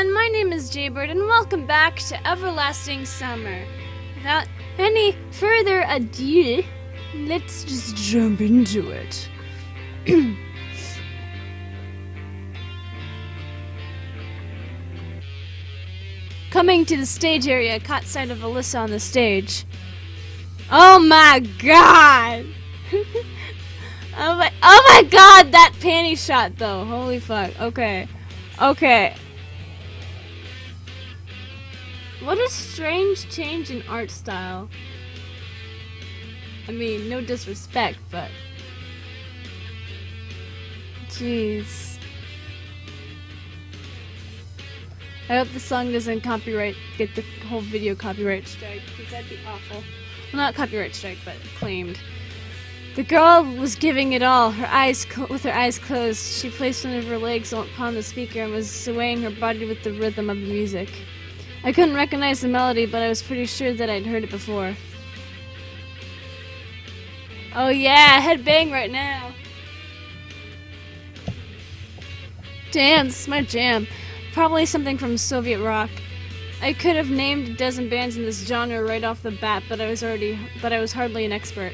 everyone, my name is Jaybird and welcome back to Everlasting Summer. Without any further ado, let's just jump into it. Coming to the stage area, I caught sight of Alyssa on the stage. Oh my god! Oh my god, that panty shot though. Holy fuck. Okay. What a strange change in art style. I mean, no disrespect, but jeez. I hope the song doesn't get the whole video copyright strike, because that'd be awful. Well, not copyright strike, but claimed. The girl was giving it all, with her eyes closed. She placed one of her legs upon the speaker and was swaying her body with the rhythm of the music. I couldn't recognize the melody, but I was pretty sure that I'd heard it before. Oh yeah, headbang right now. Dance, my jam. Probably something from Soviet rock. I could have named a dozen bands in this genre right off the bat, but I was hardly an expert.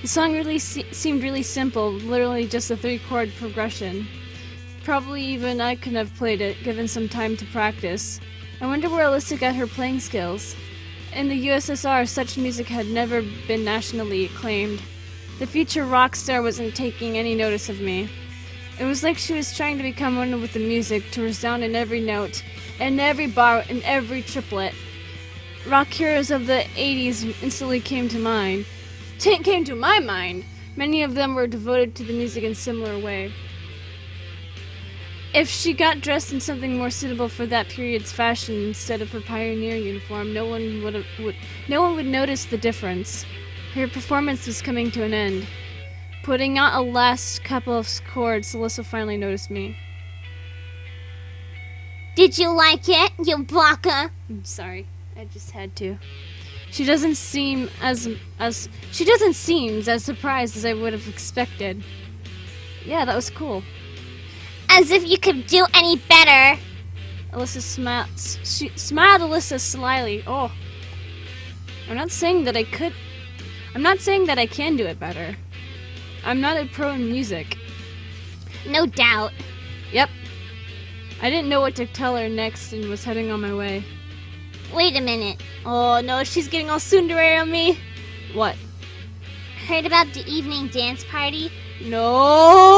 The song really seemed really simple, literally just a 3-chord progression. Probably even I could have played it, given some time to practice. I wonder where Alyssa got her playing skills. In the USSR, such music had never been nationally acclaimed. The future rock star wasn't taking any notice of me. It was like she was trying to become one with the music, to resound in every note, in every bar, in every triplet. Rock heroes of the 80s instantly came to my mind. Many of them were devoted to the music in a similar way. If she got dressed in something more suitable for that period's fashion instead of her pioneer uniform, no one would notice the difference. Her performance was coming to an end. Putting out a last couple of chords, Alyssa finally noticed me. Did you like it, you baka? I'm sorry, I just had to. She doesn't seem as surprised as I would have expected. Yeah, that was cool. As if you could do any better. Alyssa smiled Alyssa slyly. Oh. I'm not saying that I can do it better. I'm not a pro in music. No doubt. Yep. I didn't know what to tell her next and was heading on my way. Wait a minute. Oh no, she's getting all tsundere on me. What? Heard about the evening dance party? No!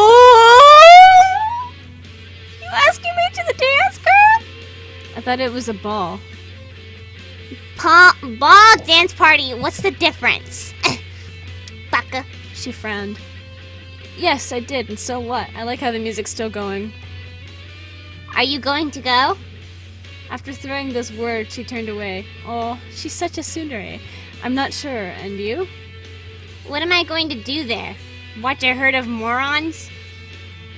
You asking me to the dance, girl? I thought it was a ball. Ball dance party, what's the difference? Baka. She frowned. Yes, I did, and so what? I like how the music's still going. Are you going to go? After throwing those words, she turned away. Oh, she's such a tsundere. I'm not sure, and you? What am I going to do there? Watch a herd of morons?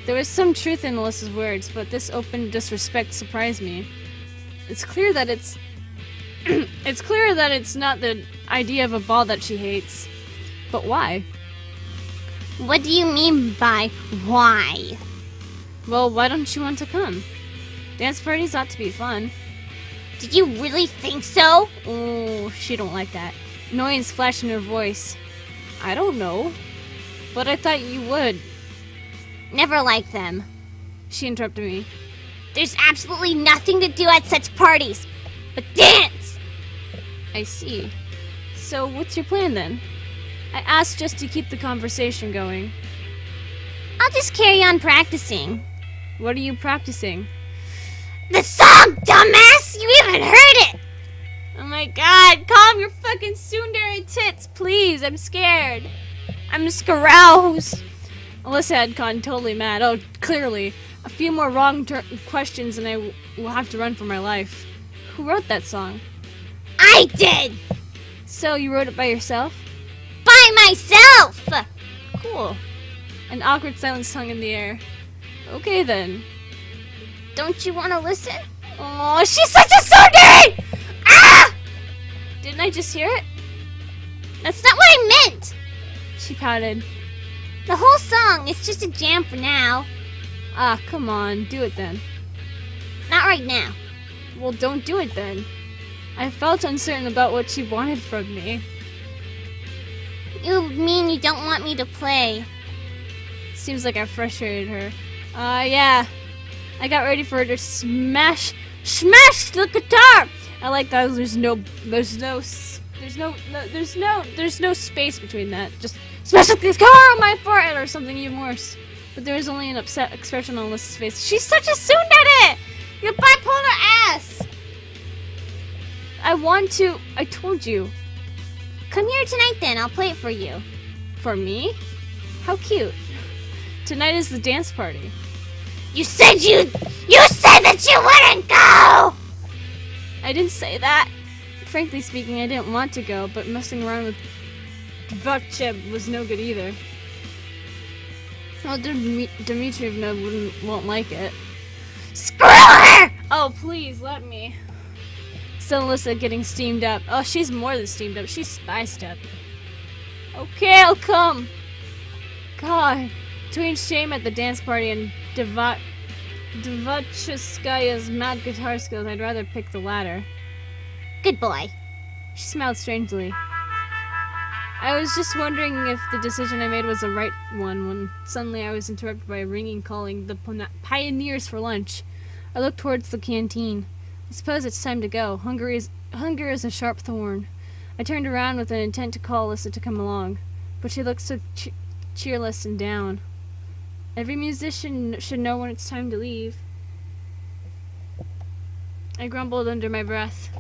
There was some truth in Alyssa's words, but this open disrespect surprised me. It's clear that it's not the idea of a ball that she hates. But why? What do you mean by why? Well, why don't you want to come? Dance parties ought to be fun. Do you really think so? Oh, she don't like that. Annoyance flashed in her voice. I don't know. But I thought you would. Never liked them. She interrupted me. There's absolutely nothing to do at such parties but dance! I see. So what's your plan then? I asked just to keep the conversation going. I'll just carry on practicing. What are you practicing? The song, dumbass! You even heard it! Oh my god, calm your fucking tsundere tits, please. I'm scared. I'm just aroused. Alyssa had gone totally mad. Oh, clearly. A few more wrong questions and I will have to run for my life. Who wrote that song? I did! So you wrote it by yourself? By myself! Cool. An awkward silence hung in the air. Okay then. Don't you want to listen? Oh, she's such a tsundere! Ah! Didn't I just hear it? That's not what I meant! She pouted. The whole song is just a jam for now. Ah, come on, do it then. Not right now. Well, don't do it then. I felt uncertain about what she wanted from me. You mean you don't want me to play? Seems like I frustrated her. Yeah. I got ready for her to smash the guitar! I like that there's no space between that. Just smash the guitar on my forehead or something even worse. But there was only an upset expression on Alyssa's face. She's such a tsundere! You bipolar ass! I told you. Come here tonight then, I'll play it for you. For me? How cute. Tonight is the dance party. You said that you wouldn't go! I didn't say that. Frankly speaking, I didn't want to go, but messing around with Dvorcheb was no good either. Well, Dmitrievna won't like it. Screw her! Oh, please, let me. Said Alyssa, getting steamed up. Oh, she's more than steamed up. She's spiced up. Okay, I'll come. God. Between shame at the dance party and Dvorcheskaya mad guitar skills, I'd rather pick the latter. Good boy. She smiled strangely. I was just wondering if the decision I made was the right one when suddenly I was interrupted by a ringing calling the pioneers for lunch. I looked towards the canteen. I suppose it's time to go. Hunger is a sharp thorn. I turned around with an intent to call Alyssa to come along, but she looked so cheerless and down. Every musician should know when it's time to leave. I grumbled under my breath.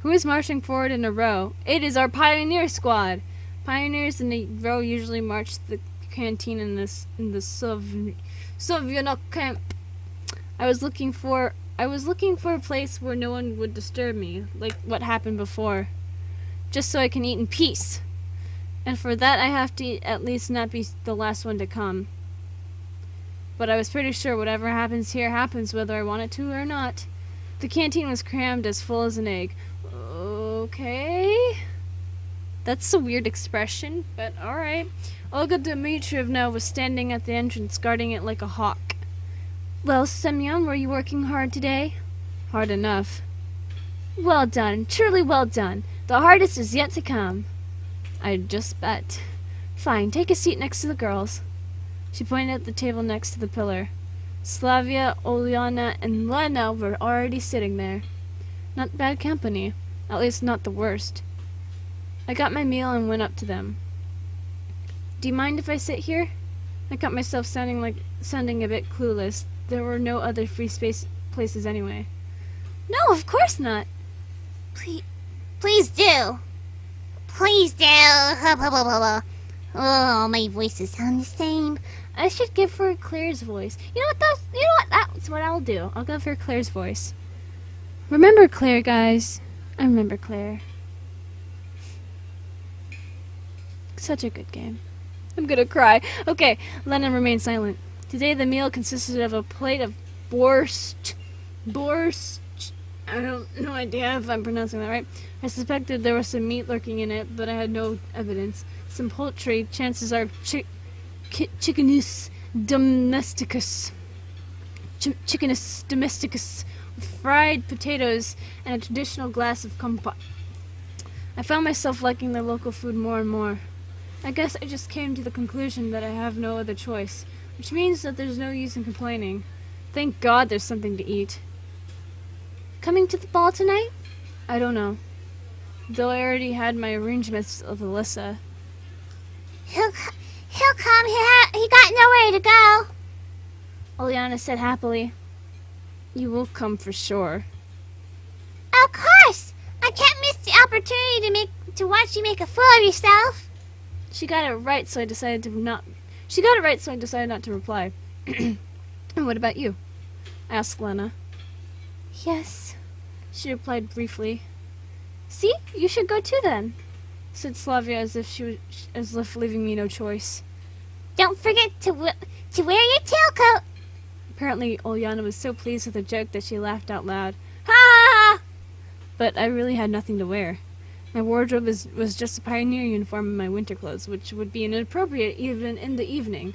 Who is marching forward in a row? It is our pioneer squad. Pioneers in a row usually march to the canteen in the Soviet camp. I was looking for a place where no one would disturb me, like what happened before, just so I can eat in peace. And for that, I have to at least not be the last one to come. But I was pretty sure whatever happens here happens whether I want it to or not. The canteen was crammed as full as an egg. Okay. That's a weird expression, but alright. Olga Dmitrievna was standing at the entrance, guarding it like a hawk. Well, Semyon, were you working hard today? Hard enough. Well done, truly well done. The hardest is yet to come. I'd just bet. Fine, take a seat next to the girls. She pointed at the table next to the pillar. Slavia, Olyana, and Lena were already sitting there. Not bad company. At least not the worst. I got my meal and went up to them. Do you mind if I sit here? I got myself sounding a bit clueless. There were no other free space places anyway. No, of course not. Please do. Please do. Oh, my voices sound the same. I should give her Claire's voice. You know what? That's what I'll do. I'll give her Claire's voice. Remember Claire, guys. I remember Claire. Such a good game. I'm gonna cry. Okay, Lennon remained silent. Today the meal consisted of a plate of borscht. I don't no idea if I'm pronouncing that right. I suspected there was some meat lurking in it, but I had no evidence. Some poultry, chances are Chickenus domesticus. Chickenus domesticus, with fried potatoes and a traditional glass of compote. I found myself liking the local food more and more. I guess I just came to the conclusion that I have no other choice, which means that there's no use in complaining. Thank God there's something to eat. Coming to the ball tonight? I don't know. Though I already had my arrangements of Alyssa. He'll come. He got nowhere to go. Olyana said happily. You will come for sure. Of course. I can't miss the opportunity to watch you make a fool of yourself. She got it right, so I decided not to reply. And what about you? Asked Lena. Yes, she replied briefly. See, you should go too then, said Slavia as if leaving me no choice. Don't forget to wear your tailcoat. Apparently, Olyana was so pleased with the joke that she laughed out loud. Ha ha! But I really had nothing to wear. My wardrobe was just a pioneer uniform and my winter clothes, which would be inappropriate even in the evening.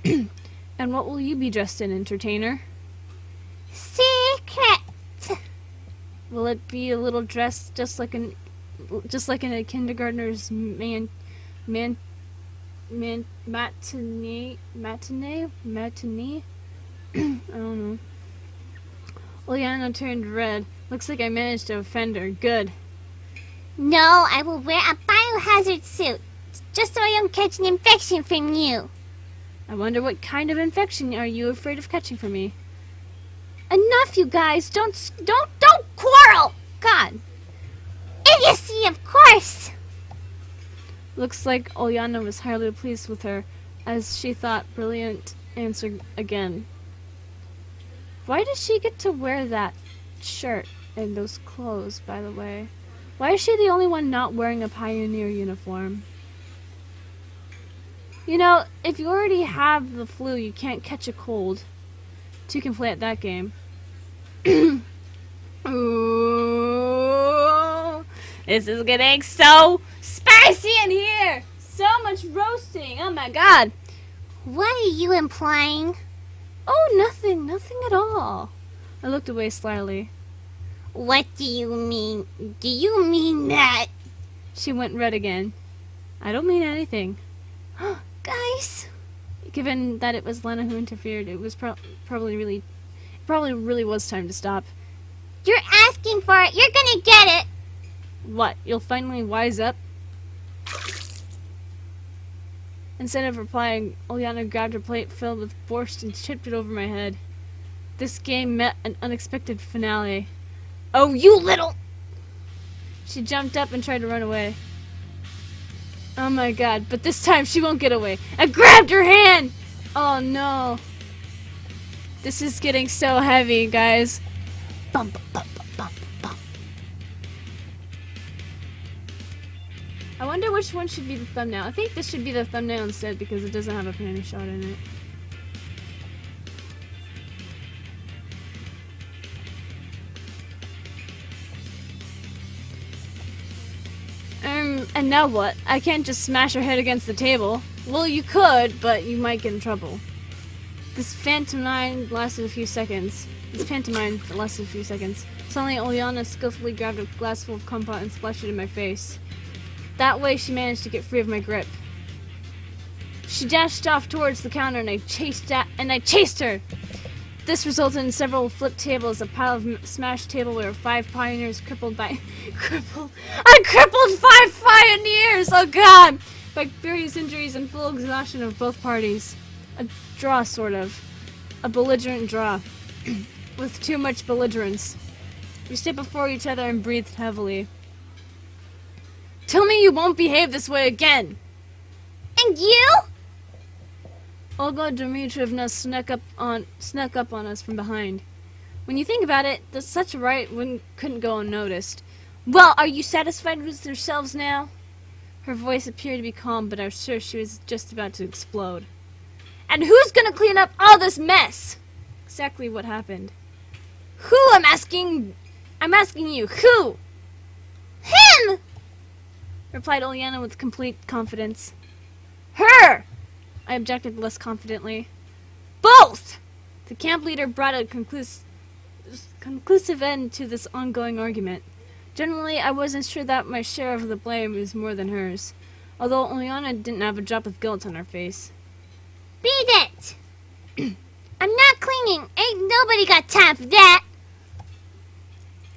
And what will you be dressed in, entertainer? Secret. Will it be a little dress just like in a kindergartner's matinee? I don't know. Uliana turned red. Looks like I managed to offend her. Good. No, I will wear a biohazard suit, just so I don't catch an infection from you. I wonder what kind of infection are you afraid of catching from me? Enough, you guys! Don't quarrel! God! Idiocy, of course! Looks like Uliana was highly pleased with her, as she thought brilliant answer again. Why does she get to wear that shirt and those clothes, by the way? Why is she the only one not wearing a pioneer uniform? You know, if you already have the flu, you can't catch a cold. Two can play at that game. Ooh, this is getting so spicy in here! So much roasting! Oh my god! What are you implying? Oh, nothing at all. I looked away slyly. What do you mean? Do you mean that? She went red again. I don't mean anything. Guys? Given that it was Lena who interfered, it was probably really was time to stop. You're asking for it. You're gonna get it. What? You'll finally wise up? Instead of replying, Uliana grabbed her plate filled with borscht and tipped it over my head. This game met an unexpected finale. Oh, you little... She jumped up and tried to run away. Oh my god, but this time she won't get away. I grabbed her hand! Oh no. This is getting so heavy, guys. Bump, bump, bump, bump. I wonder which one should be the thumbnail. I think this should be the thumbnail instead because it doesn't have a panty shot in it. And now what? I can't just smash her head against the table. Well, you could, but you might get in trouble. This pantomime lasted a few seconds. Suddenly, Uliana skillfully grabbed a glass full of compote and splashed it in my face. That way, she managed to get free of my grip. She dashed off towards the counter, and I chased her. This resulted in several flipped tables, a pile of smashed tableware, 5 pioneers crippled. I crippled 5 pioneers! Oh god! By various injuries and full exhaustion of both parties. A draw, sort of. A belligerent draw. With too much belligerence. We stood before each other and breathed heavily. Tell me you won't behave this way again! And you? Olga Dmitrievna snuck up on us from behind. When you think about it, such a right couldn't go unnoticed. Well, are you satisfied with yourselves now? Her voice appeared to be calm, but I was sure she was just about to explode. And who's gonna clean up all this mess? Exactly what happened. Who, I'm asking you, who? Him! Replied Uliana with complete confidence. Her! I objected less confidently. Both! The camp leader brought a conclusive end to this ongoing argument. Generally, I wasn't sure that my share of the blame was more than hers, although Uliana didn't have a drop of guilt on her face. Beat it! I'm not clinging. Ain't nobody got time for that.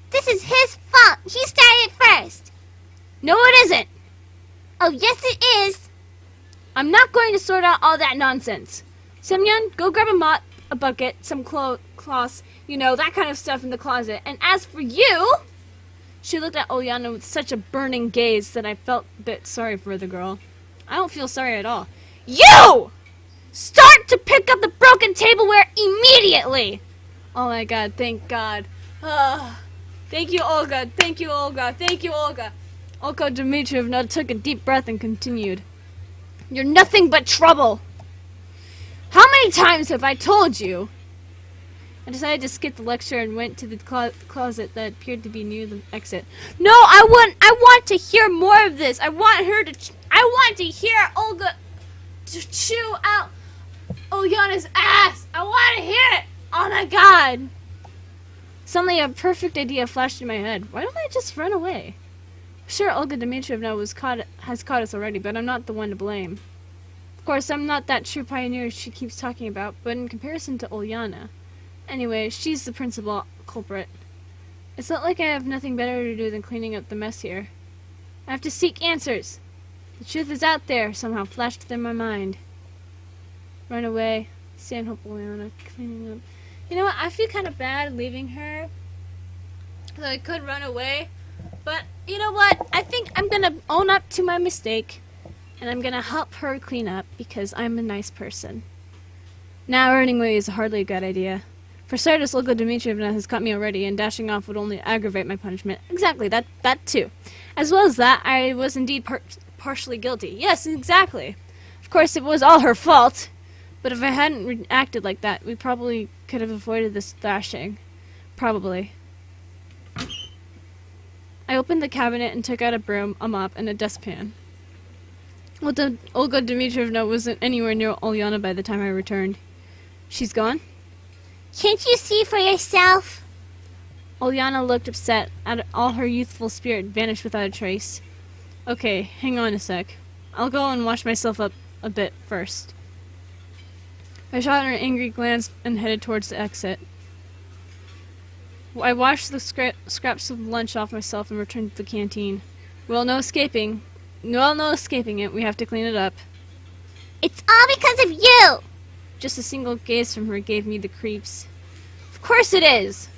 This is his fault. He started first. No, it isn't! Oh, yes it is. I'm not going to sort out all that nonsense. Semyon, go grab a mop, a bucket, some cloths, you know, that kind of stuff in the closet. And as for you... She looked at Uliana with such a burning gaze that I felt a bit sorry for the girl. I don't feel sorry at all. You! Start to pick up the broken tableware immediately! Oh my god, thank god. Thank you, Olga. Thank you, Olga. Thank you, Olga. Olga Dmitrievna took a deep breath and continued. You're nothing but trouble! How many times have I told you? I decided to skip the lecture and went to the closet that appeared to be near the exit. No, I want to hear more of this. I want to hear Olga to chew out Uliana's ass. I want to hear it. Oh my god. Suddenly a perfect idea flashed in my head. Why don't I just run away? Sure, Olga Dmitrievna has caught us already, but I'm not the one to blame. Of course, I'm not that true pioneer she keeps talking about, but in comparison to Ulyana. Anyway, she's the principal culprit. It's not like I have nothing better to do than cleaning up the mess here. I have to seek answers. The truth is out there, somehow flashed through my mind. Run away. Stanhope Ulyana, cleaning up. You know what, I feel kind of bad leaving her. So I could run away. But, you know what, I think I'm gonna own up to my mistake. And I'm gonna help her clean up because I'm a nice person. Now running away is hardly a good idea. For starters, Olga Dmitrievna has caught me already, and dashing off would only aggravate my punishment. Exactly, that too. As well as that, I was indeed partially guilty. Yes, exactly. Of course, it was all her fault. But if I hadn't acted like that, we probably could have avoided this thrashing. Probably. I opened the cabinet and took out a broom, a mop, and a dustpan. Olga Dmitrievna wasn't anywhere near Ulyana by the time I returned. She's gone? Can't you see for yourself? Ulyana looked upset. All her youthful spirit vanished without a trace. Okay, hang on a sec. I'll go and wash myself up a bit first. I shot her an angry glance and headed towards the exit. I washed the scraps of lunch off myself and returned to the canteen. Well, no escaping it. We have to clean it up. It's all because of you! Just a single gaze from her gave me the creeps. Of course it is!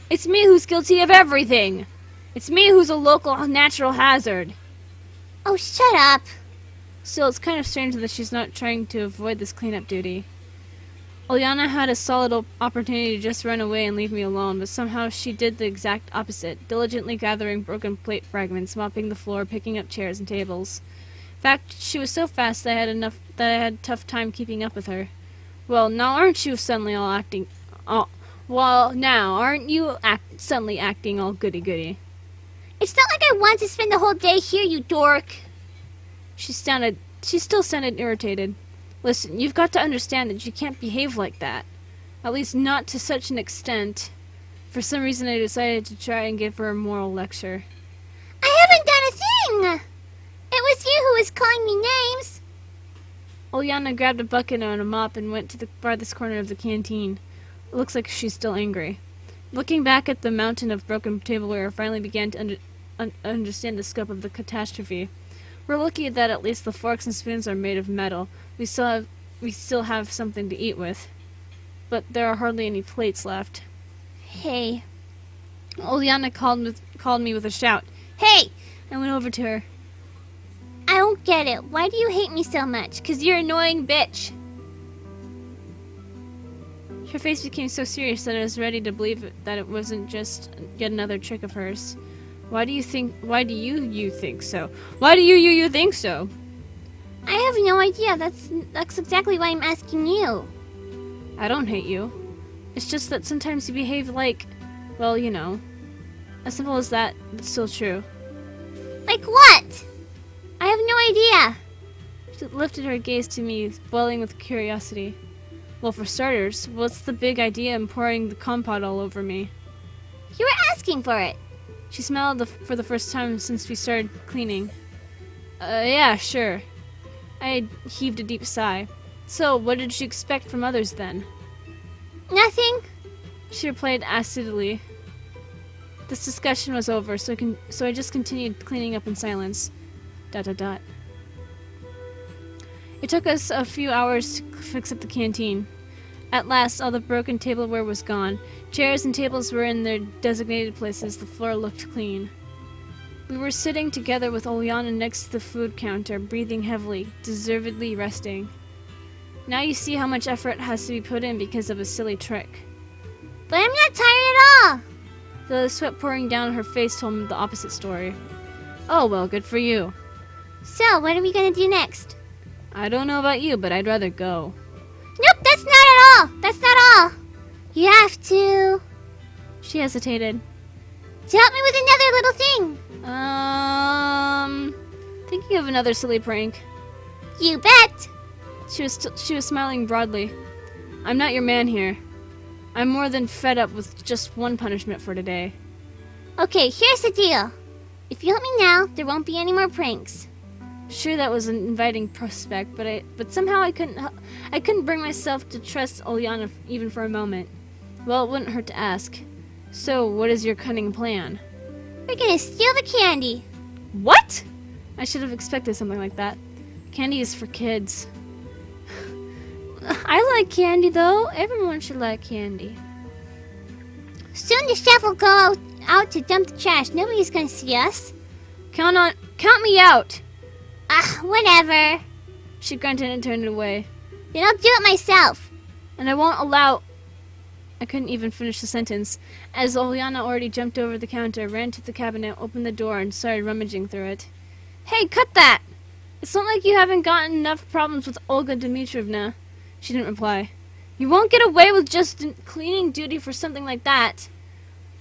It's me who's guilty of everything! It's me who's a local natural hazard! Oh, shut up! Still, it's kind of strange that she's not trying to avoid this cleanup duty. Ulyana had a solid opportunity to just run away and leave me alone, but somehow she did the exact opposite, diligently gathering broken plate fragments, mopping the floor, picking up chairs and tables. In fact, she was so fast that I had a tough time keeping up with her. Well, now aren't you suddenly suddenly acting all goody-goody? It's not like I want to spend the whole day here, you dork. She still sounded irritated. Listen, you've got to understand that you can't behave like that. At least not to such an extent. For some reason I decided to try and give her a moral lecture. I haven't done a thing! It was you who was calling me names. Ulyana grabbed a bucket and a mop and went to the farthest corner of the canteen. It looks like she's still angry. Looking back at the mountain of broken tableware, I finally began to understand the scope of the catastrophe. We're lucky that at least the forks and spoons are made of metal. We still have something to eat with. But there are hardly any plates left. Hey. Ulyana called me with a shout. Hey! I went over to her. I don't get it. Why do you hate me so much? 'Cause you're an annoying bitch. Her face became so serious that I was ready to believe that it wasn't just yet another trick of hers. Why do you think so? Why do you think so? I have no idea. That's exactly why I'm asking you. I don't hate you. It's just that sometimes you behave like, well, you know. As simple as that, but still true. Like what? I have no idea. She lifted her gaze to me, boiling with curiosity. Well, for starters, what's the big idea in pouring the compote all over me? You were asking for it. She smiled for the first time since we started cleaning. Yeah, sure. I heaved a deep sigh. So, what did she expect from others then? Nothing. She replied acidly. This discussion was over, so I just continued cleaning up in silence. ... It took us a few hours to fix up the canteen. At last, all the broken tableware was gone. Chairs and tables were in their designated places. The floor looked clean. We were sitting together with Ulyana next to the food counter, breathing heavily, deservedly resting. Now you see how much effort has to be put in because of a silly trick. But I'm not tired at all. The sweat pouring down her face told me the opposite story. Oh, well, good for you. So, what are we gonna do next? I don't know about you, but I'd rather go. Nope, that's not at all. That's not all. You have to... She hesitated. To help me with another little thing. Thinking of another silly prank. You bet. She was smiling broadly. I'm not your man here. I'm more than fed up with just one punishment for today. Okay, here's the deal. If you help me now, there won't be any more pranks. Sure, that was an inviting prospect, but somehow I couldn't bring myself to trust Uliana even for a moment. Well, it wouldn't hurt to ask. So, what is your cunning plan? We're gonna steal the candy. What? I should have expected something like that. Candy is for kids. I like candy, though. Everyone should like candy. Soon the chef will go out to dump the trash. Nobody's gonna see us. Count me out! Whatever. She grunted and turned away. Then I'll do it myself. And I won't allow... I couldn't even finish the sentence, as Uliana already jumped over the counter, ran to the cabinet, opened the door, and started rummaging through it. Hey, cut that! It's not like you haven't gotten enough problems with Olga Dmitrievna. She didn't reply. You won't get away with just cleaning duty for something like that.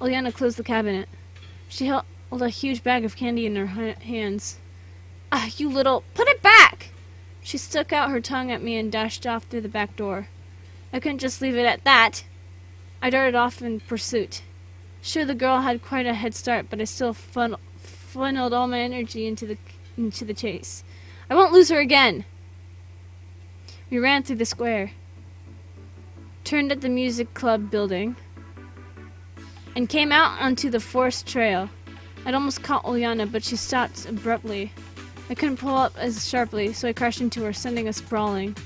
Uliana closed the cabinet. She held a huge bag of candy in her hands. Ah, you little... Put it back! She stuck out her tongue at me and dashed off through the back door. I couldn't just leave it at that. I darted off in pursuit. Sure, the girl had quite a head start, but I still funneled all my energy into the chase. I won't lose her again! We ran through the square, turned at the music club building, and came out onto the forest trail. I'd almost caught Uliana, but she stopped abruptly. I couldn't pull up as sharply, so I crashed into her, sending us sprawling.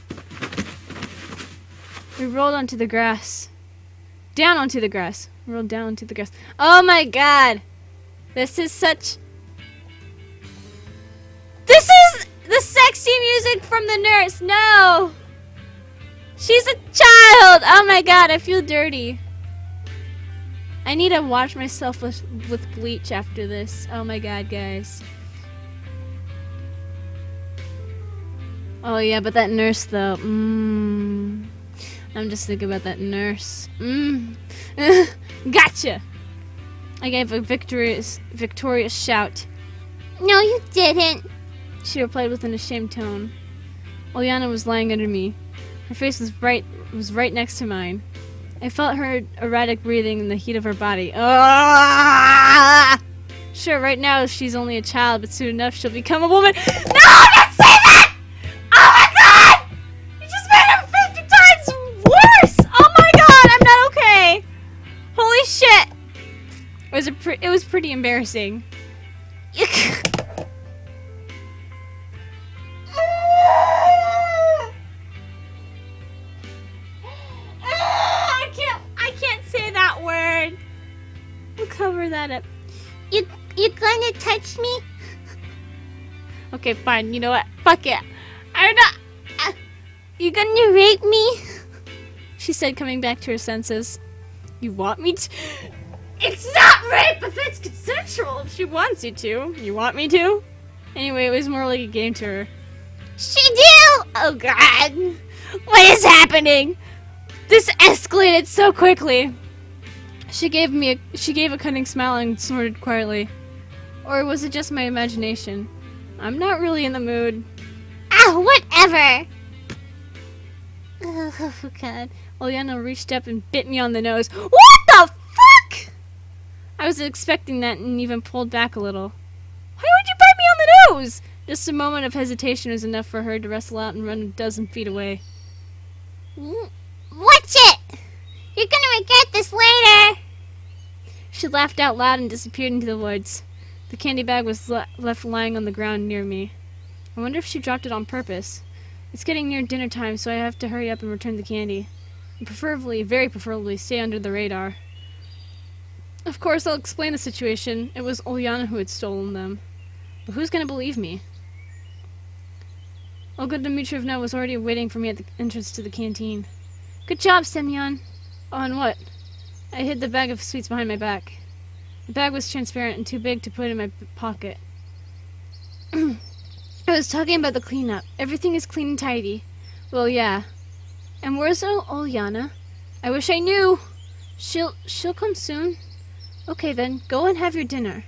We rolled onto the grass. Down onto the grass. Rolled down onto the grass. Oh my god! This is such... This is the sexy music from the nurse! No! She's a child! Oh my god, I feel dirty. I need to wash myself with bleach after this. Oh my god, guys. Oh yeah, but that nurse though. I'm just thinking about that nurse. Gotcha! I gave a victorious shout. No, you didn't. She replied with an ashamed tone. Uliana was lying under me. Her face was right next to mine. I felt her erratic breathing in the heat of her body. Ah! Sure, right now she's only a child, but soon enough she'll become a woman. No, don't say that! Oh my god! You just made her 50 times worse! Oh my god, I'm not okay! Holy shit! It was pretty embarrassing. I can't say that word. We'll cover that up. You gonna touch me? Okay, fine. You know what? Fuck it. I'm not. You gonna rape me? She said, coming back to her senses. You want me to? It's not rape if it's consensual. If she wants you to. You want me to? Anyway, it was more like a game to her. She do! Oh god. What is happening? This escalated so quickly. She gave a cunning smile and snorted quietly. Or was it just my imagination? I'm not really in the mood. Whatever! Oh god. Uliana reached up and bit me on the nose. What the fuck? I was expecting that and even pulled back a little. Why would you bite me on the nose? Just a moment of hesitation was enough for her to wrestle out and run a dozen feet away. Watch it! You're gonna regret this later! She laughed out loud and disappeared into the woods. The candy bag was left lying on the ground near me. I wonder if she dropped it on purpose. It's getting near dinner time, so I have to hurry up and return the candy. And preferably, very preferably, stay under the radar. Of course, I'll explain the situation. It was Uliana who had stolen them. But who's gonna believe me? Olga Dmitrievna was already waiting for me at the entrance to the canteen. Good job, Semyon. Oh, and what? I hid the bag of sweets behind my back. The bag was transparent and too big to put in my pocket. I was talking about the cleanup. Everything is clean and tidy. Well, yeah. And where's Uliana? I wish I knew. She'll come soon. Okay then, go and have your dinner.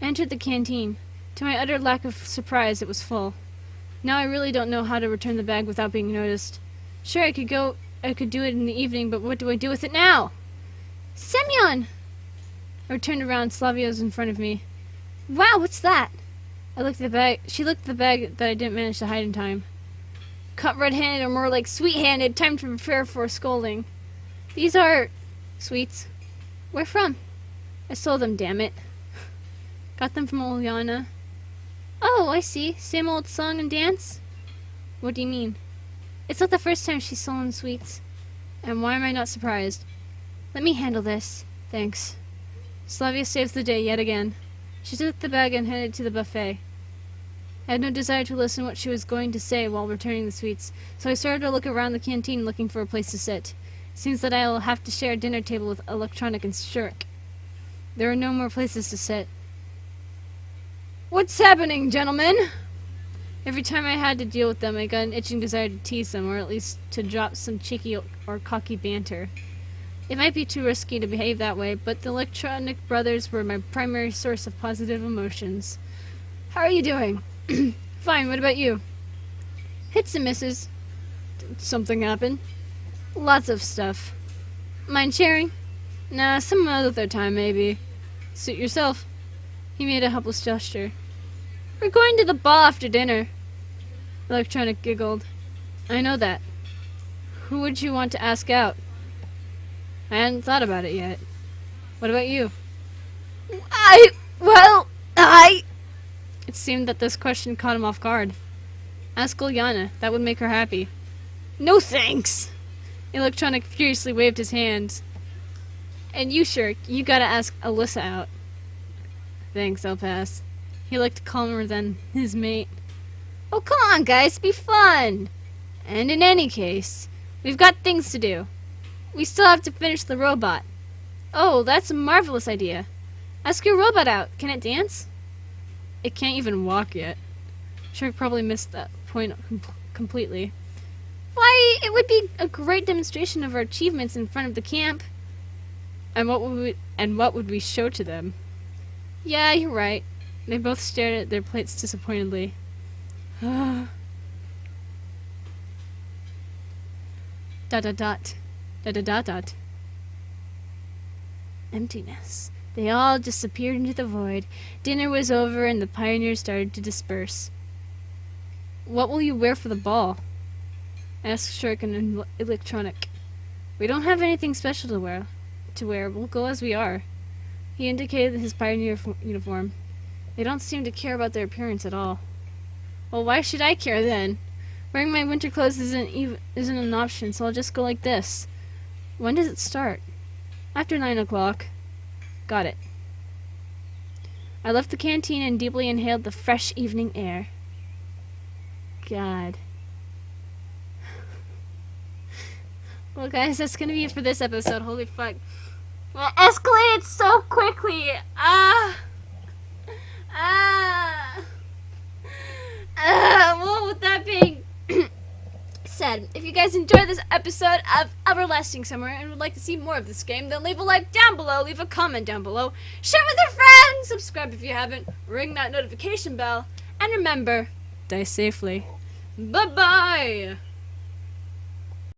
I entered the canteen. To my utter lack of surprise, it was full. Now I really don't know how to return the bag without being noticed. Sure, I could go I could do it in the evening, but what do I do with it now? Semyon! I turned around. Slavio's in front of me. Wow, what's that? I looked at the bag. She looked at the bag that I didn't manage to hide in time. Cut red-handed, or more like sweet-handed. Time to prepare for a scolding. These are sweets. Where from? I sold them, damn it. Got them from Ulyana. Oh, I see. Same old song and dance? What do you mean? It's not the first time she's stolen sweets. And why am I not surprised? Let me handle this. Thanks. Slavia saves the day yet again. She took the bag and headed to the buffet. I had no desire to listen to what she was going to say while returning the sweets, so I started to look around the canteen looking for a place to sit. It seems that I will have to share a dinner table with Electronic and Shirk. There are no more places to sit. What's happening, gentlemen? Every time I had to deal with them, I got an itching desire to tease them, or at least to drop some cheeky or cocky banter. It might be too risky to behave that way, but the Electronic brothers were my primary source of positive emotions. How are you doing? Fine, what about you? Hits and misses. Did something happen? Lots of stuff. Mind sharing? Nah, some other time, maybe. Suit yourself. He made a helpless gesture. We're going to the ball after dinner. Electronic giggled. I know that. Who would you want to ask out? I hadn't thought about it yet. What about you? It seemed that this question caught him off guard. Ask Ulyana. That would make her happy. No thanks! Electronic furiously waved his hands. And you, Shirk, you gotta ask Alyssa out. Thanks, I'll pass. He looked calmer than his mate. Oh, come on, guys, be fun! And in any case, we've got things to do. We still have to finish the robot. Oh, that's a marvelous idea. Ask your robot out. Can it dance? It can't even walk yet. Shark probably missed that point completely. Why, it would be a great demonstration of our achievements in front of the camp. And what would we show to them? Yeah, you're right. They both stared at their plates disappointedly. Dot dot dot. Dot dot dot dot. Emptiness. They all disappeared into the void. Dinner was over and the pioneers started to disperse. What will you wear for the ball? Asked Shirk and Electronic. We don't have anything special to wear. We'll go as we are. He indicated his pioneer uniform. They don't seem to care about their appearance at all. Well, why should I care then? Wearing my winter clothes isn't an option, so I'll just go like this. When does it start? After 9 o'clock. Got it. I left the canteen and deeply inhaled the fresh evening air. God. Well, guys, that's gonna be it for this episode. Holy fuck. Well, it escalated so quickly. Well, with that being said, if you guys enjoyed this episode of Everlasting Summer and would like to see more of this game, then leave a like down below, leave a comment down below, share with your friends, subscribe if you haven't, ring that notification bell, and remember, die safely. Bye-bye!